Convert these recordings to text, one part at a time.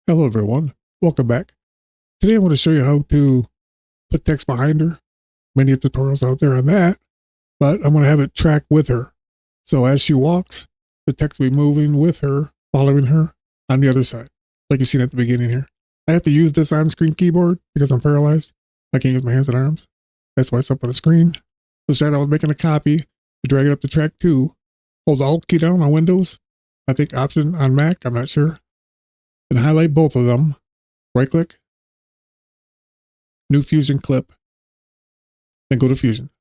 Hello everyone, welcome back. Today I want to show you how to put text behind her. Many tutorials out there on that, but I'm going to have it track with her. So as she walks, the text will be moving with her, following her on the other side, like you've seen at the beginning here. I have to use this on-screen keyboard because I'm paralyzed. I can't use my hands and arms. That's why it's up on the screen. So start out with making a copy. You drag it up to track 2. Hold the Alt key down on Windows. I think Option on Mac, I'm not sure. And highlight both of them. Right click. New Fusion clip. Then go to Fusion.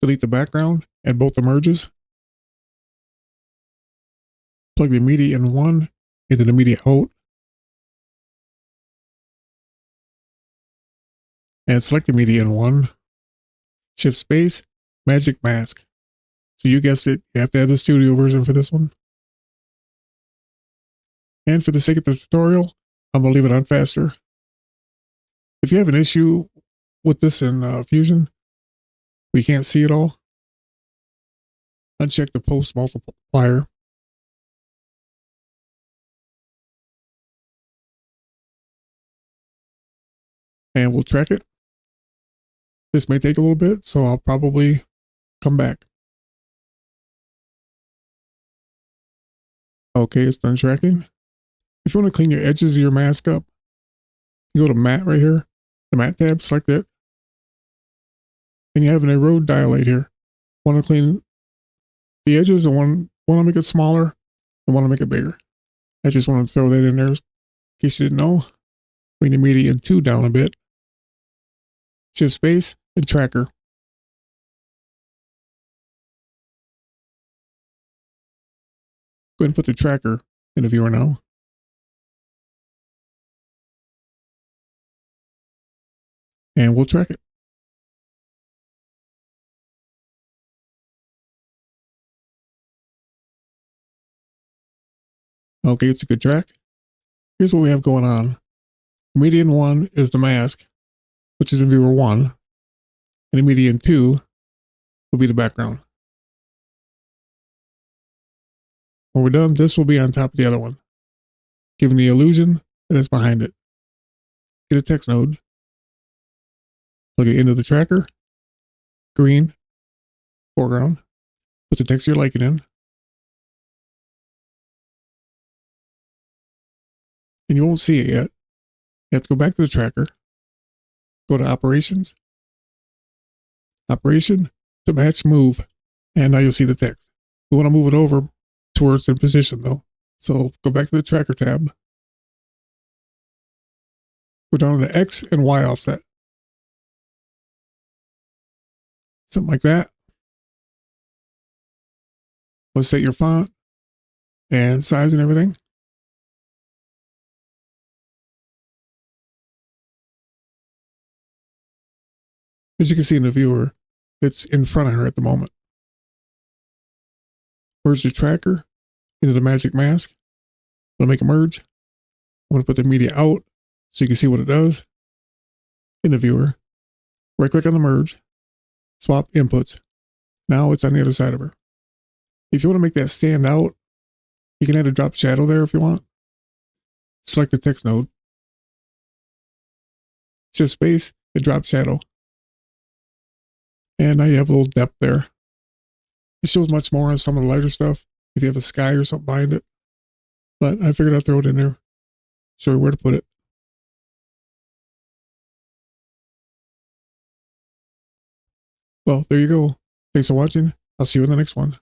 Delete the background and both the merges. Plug the media in 1 into the media out. And select the media in 1. Shift space, magic mask. So you guessed it, you have to have the studio version for this one. And for the sake of the tutorial, I'm going to leave it on faster. If you have an issue with this in Fusion, we can't see it all, uncheck the post multiplier. And we'll track it. This may take a little bit, so I'll probably come back. Okay, it's done tracking. If you want to clean your edges of your mask up, you go to Matte right here, the Matte tab, select it. And you have an erode dilate here. Want to clean the edges and want to make it smaller and want to make it bigger. I just want to throw that in there in case you didn't know. Bring the media in 2 down a bit. Shift space and tracker. Go ahead and put the tracker in the viewer now. And we'll track it. Okay, it's a good track. Here's what we have going on. Median 1 is the mask, which is in viewer 1. And the median 2 will be the background. When we're done, this will be on top of the other one, giving the illusion that it's behind it. Get a text node. Plug it into the tracker. Green. Foreground. Put the text you're liking in. And you won't see it yet. You have to go back to the tracker. Go to Operations. Operation to match move. And now you'll see the text. We want to move it over to where it's in position though. So go back to the tracker tab. Go down to the X and Y offset. Something like that. Let's set your font and size and everything. As you can see in the viewer, it's in front of her at the moment. Merge the tracker into the magic mask. I'm going to make a merge. I'm going to put the media out so you can see what it does in the viewer. Right click on the merge. Swap inputs. Now it's on the other side of her. If you want to make that stand out, you can add a drop shadow there if you want. Select the text node. Shift space and drop shadow. And now you have a little depth there. It shows much more on some of the lighter stuff if you have a sky or something behind it. But I figured I'd throw it in there. Show you where to put it. Well, there you go. Thanks for watching. I'll see you in the next one.